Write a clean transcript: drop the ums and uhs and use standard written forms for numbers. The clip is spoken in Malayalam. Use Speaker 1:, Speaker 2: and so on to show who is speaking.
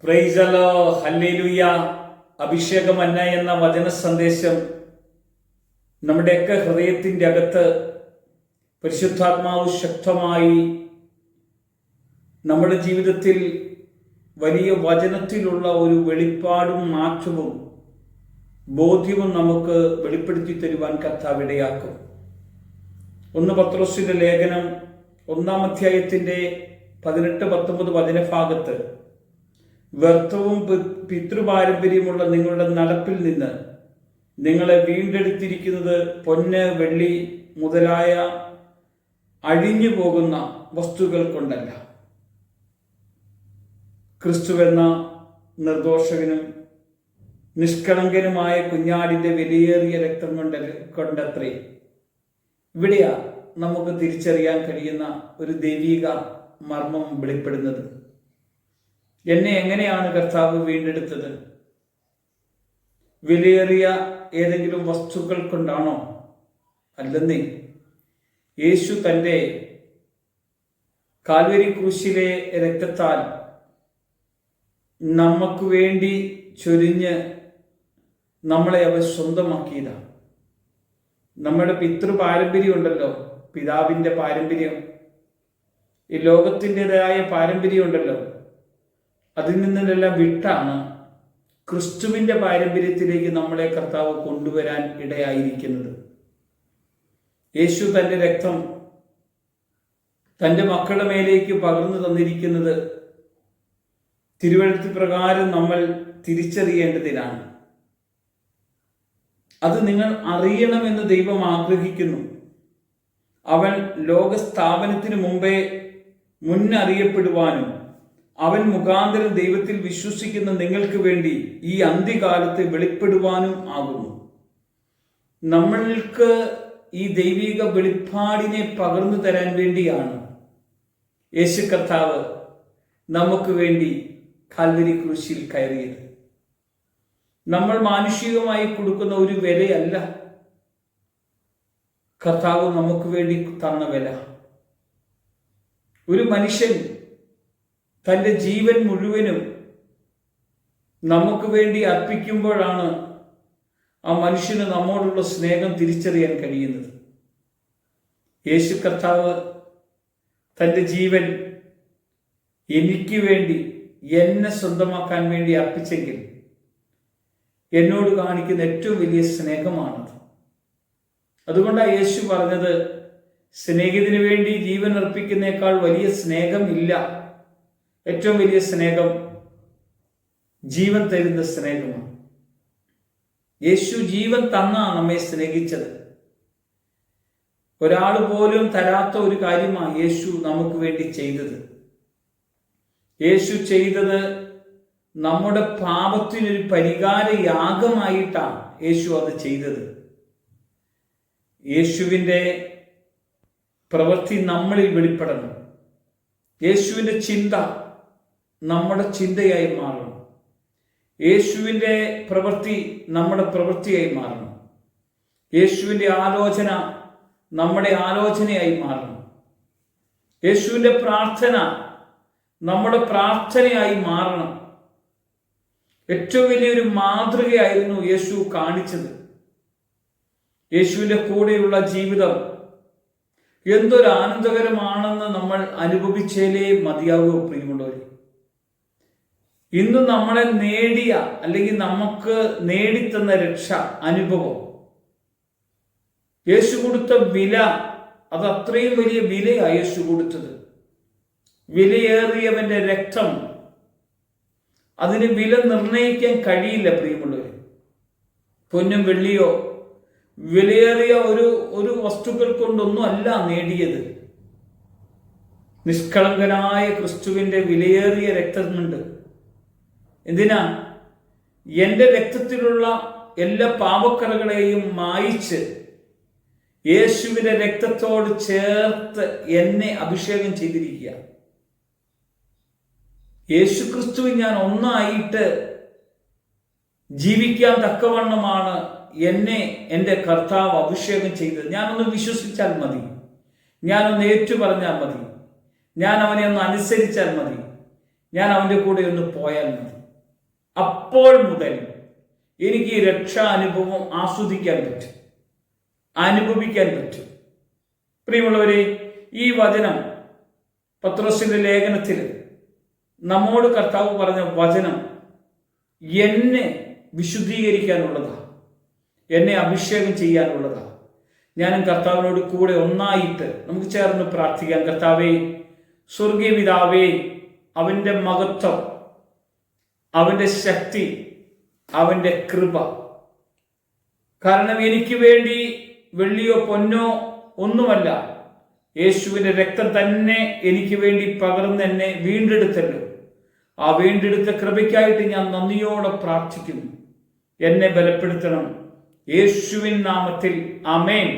Speaker 1: Price the lord, hallelujah. അഭിഷേകമന്ന എന്ന വചന സന്ദേശം നമ്മുടെയൊക്കെ ഹൃദയത്തിൻ്റെ അകത്ത് പരിശുദ്ധാത്മാവ് ശക്തമായി നമ്മുടെ ജീവിതത്തിൽ വലിയ വചനത്തിലുള്ള ഒരു വെളിപ്പാടും മാറ്റവും ബോധ്യവും നമുക്ക് വെളിപ്പെടുത്തി തരുവാൻ കർത്താവ് ഇടയാക്കും. 1 പത്രോസിന്റെ ലേഖനം 1-ാം അധ്യായത്തിന്റെ 18-19 വചനഭാഗത്ത് വ്യർത്ഥവും പിതൃപാരമ്പര്യമുള്ള നിങ്ങളുടെ നടപ്പിൽ നിന്ന് നിങ്ങളെ വീണ്ടെടുത്തിരിക്കുന്നത് പൊന്ന്, വെള്ളി മുതലായ അഴിഞ്ഞു പോകുന്ന വസ്തുക്കൾ കൊണ്ടല്ല, ക്രിസ്തുവെന്ന നിർദോഷകനും നിഷ്കളങ്കനുമായ കുഞ്ഞാടിന്റെ വിലയേറിയ രക്തം കൊണ്ടത്രേ. ഇവിടെയാ നമുക്ക് തിരിച്ചറിയാൻ കഴിയുന്ന ഒരു ദൈവിക മർമ്മം വെളിപ്പെടുന്നത്. എന്നെ എങ്ങനെയാണ് കർത്താവ് വീണ്ടെടുത്തത്? വിലയേറിയ ഏതെങ്കിലും വസ്തുക്കൾ കൊണ്ടാണോ? അല്ലെന്നേ. യേശു തൻ്റെ കാൽവരി ക്രൂശിലെ രക്തത്താൽ നമുക്ക് വേണ്ടി ചൊരിഞ്ഞ് നമ്മളെ അവർ സ്വന്തമാക്കിയതാണ്. നമ്മുടെ പിതൃപാരമ്പര്യം ഉണ്ടല്ലോ, പിതാവിൻ്റെ പാരമ്പര്യം, ഈ ലോകത്തിൻ്റെതായ പാരമ്പര്യം ഉണ്ടല്ലോ, അതിൽ നിന്നെല്ലാം വിട്ടാണ് ക്രിസ്തുവിൻ്റെ പാരമ്പര്യത്തിലേക്ക് നമ്മളെ കർത്താവ് കൊണ്ടുവരാൻ ഇടയായിരിക്കുന്നത്. യേശു തൻ്റെ രക്തം തൻ്റെ മക്കളുടെ മേലേക്ക് പകർന്നു തന്നിരിക്കുന്നത് തിരുവെഴുത്ത് പ്രകാരം നമ്മൾ തിരിച്ചറിയേണ്ടതിനാണ്. അത് നിങ്ങൾ അറിയണമെന്ന് ദൈവം ആഗ്രഹിക്കുന്നു. അവൻ ലോകസ്ഥാപനത്തിന് മുമ്പേ മുന്നറിയപ്പെടുവാനും അവൻ മുഖാന്തരം ദൈവത്തിൽ വിശ്വസിക്കുന്ന നിങ്ങൾക്ക് വേണ്ടി ഈ അന്ത്യകാലത്ത് വെളിപ്പെടുവാനും ആകുന്നു. നമ്മൾക്ക് ഈ ദൈവിക വെളിപ്പാടിനെ പകർന്നു തരാൻ വേണ്ടിയാണ് യേശു കർത്താവ് നമുക്ക് വേണ്ടി കാൽവരി ക്രൂശിൽ കയറിയത്. നമ്മൾ മാനുഷികമായി കൊടുക്കുന്ന ഒരു വിലയല്ല കർത്താവ് നമുക്ക് വേണ്ടി തന്ന വില. ഒരു മനുഷ്യൻ തൻ്റെ ജീവൻ മുഴുവനും നമുക്ക് വേണ്ടി അർപ്പിക്കുമ്പോഴാണ് ആ മനുഷ്യന് നമ്മോടുള്ള സ്നേഹം തിരിച്ചറിയാൻ കഴിയുന്നത്. യേശു കർത്താവ് തൻ്റെ ജീവൻ എനിക്ക് വേണ്ടി, എന്നെ സ്വന്തമാക്കാൻ വേണ്ടി അർപ്പിച്ചെങ്കിൽ എന്നോട് കാണിക്കുന്ന ഏറ്റവും വലിയ സ്നേഹമാണത്. അതുകൊണ്ടാണ് യേശു പറഞ്ഞത്, സ്നേഹിതന് വേണ്ടി ജീവൻ അർപ്പിക്കുന്നേക്കാൾ വലിയ സ്നേഹം ഇല്ല. ഏറ്റവും വലിയ സ്നേഹം ജീവൻ തരുന്ന സ്നേഹമാണ്. യേശു ജീവൻ തന്നാണ് നമ്മെ സ്നേഹിച്ചത്. ഒരാൾ പോലും തരാത്ത ഒരു കാര്യമാണ് യേശു നമുക്ക് വേണ്ടി ചെയ്തത്. യേശു ചെയ്തത് നമ്മുടെ പാപത്തിനൊരു പരിഹാര യാഗമായിട്ടാണ് യേശു അത് ചെയ്തത്. യേശുവിൻ്റെ പ്രവൃത്തി നമ്മളിൽ വെളിപ്പെടണം. യേശുവിൻ്റെ ചിന്ത നമ്മുടെ ചിന്തയായി മാറണം. യേശുവിൻ്റെ പ്രവൃത്തി നമ്മുടെ പ്രവൃത്തിയായി മാറണം. യേശുവിൻ്റെ ആലോചന നമ്മുടെ ആലോചനയായി മാറണം. യേശുവിൻ്റെ പ്രാർത്ഥന നമ്മുടെ പ്രാർത്ഥനയായി മാറണം. ഏറ്റവും വലിയൊരു മാതൃകയായിരുന്നു യേശു കാണിച്ചത്. യേശുവിൻ്റെ കൂടെയുള്ള ജീവിതം എന്തൊരു ആനന്ദകരമാണെന്ന് നമ്മൾ അനുഭവിച്ചേലേ മതിയാവൂ പ്രിയമുള്ളവരെ. ഇന്ന് നമ്മളെ നേടിയ, അല്ലെങ്കിൽ നമുക്ക് നേടിത്തന്ന രക്ഷ അനുഭവം, യേശു കൊടുത്ത വില, അത് അത്രയും വലിയ വിലയാണ് യേശു കൊടുത്തത്. വിലയേറിയവന്റെ രക്തം, അതിന് വില നിർണയിക്കാൻ കഴിയില്ല പ്രിയമുള്ളവരെ. പൊന്നും വെള്ളിയോ വിലയേറിയ ഒരു വസ്തുക്കൾ കൊണ്ടൊന്നും അല്ല നേടിയത്. നിഷ്കളങ്കനായ ക്രിസ്തുവിന്റെ വിലയേറിയ രക്തമുണ്ട്. എന്തിനാ? എൻ്റെ രക്തത്തിലുള്ള എല്ലാ പാപക്കറകളെയും മായിച്ച് യേശുവിന്റെ രക്തത്തോട് ചേർത്ത് എന്നെ അഭിഷേകം ചെയ്തിരിക്കുക. യേശു ക്രിസ്തുവിൽ ഞാൻ ഒന്നായിട്ട് ജീവിക്കാൻ തക്കവണ്ണമാണ് എന്നെ എൻ്റെ കർത്താവ് അഭിഷേകം ചെയ്തത്. ഞാനൊന്ന് വിശ്വസിച്ചാൽ മതി, ഞാനൊന്ന് ഏറ്റുപറഞ്ഞാൽ മതി, ഞാൻ അവനെ ഒന്ന് അനുസരിച്ചാൽ മതി. ഞാൻ അവൻ്റെ കൂടെ ഒന്ന് പോയാൽ മതി. അപ്പോൾ മുതൽ എനിക്ക് ഈ രക്ഷാ അനുഭവം ആസ്വദിക്കാൻ പറ്റും, അനുഭവിക്കാൻ പറ്റും. പ്രിയമുള്ളവരെ, ഈ വചനം പത്രോസിന്റെ ലേഖനത്തിൽ നമ്മോട് കർത്താവ് പറഞ്ഞ വചനം എന്നെ വിശുദ്ധീകരിക്കാനുള്ളതാണ്, എന്നെ അഭിഷേകം ചെയ്യാനുള്ളതാണ്. ഞാനും കർത്താവിനോട് കൂടെ ഒന്നായിട്ട് നമുക്ക് ചേർന്ന് പ്രാർത്ഥിക്കാം. കർത്താവേ, സ്വർഗീയ പിതാവേ, അവൻ്റെ മഹത്വം, അവൻ്റെ ശക്തി, അവൻ്റെ കൃപ, കാരണം എനിക്ക് വേണ്ടി വെള്ളിയോ പൊന്നോ ഒന്നുമല്ല, യേശുവിൻ്റെ രക്തം തന്നെ എനിക്ക് വേണ്ടി പകർന്ന് എന്നെ വീണ്ടെടുത്തല്ലോ. ആ വീണ്ടെടുത്ത കൃപയ്ക്കായിട്ട് ഞാൻ നന്ദിയോടെ പ്രാർത്ഥിക്കുന്നു. എന്നെ ബലപ്പെടുത്തണം. യേശുവിൻ നാമത്തിൽ ആമേൻ.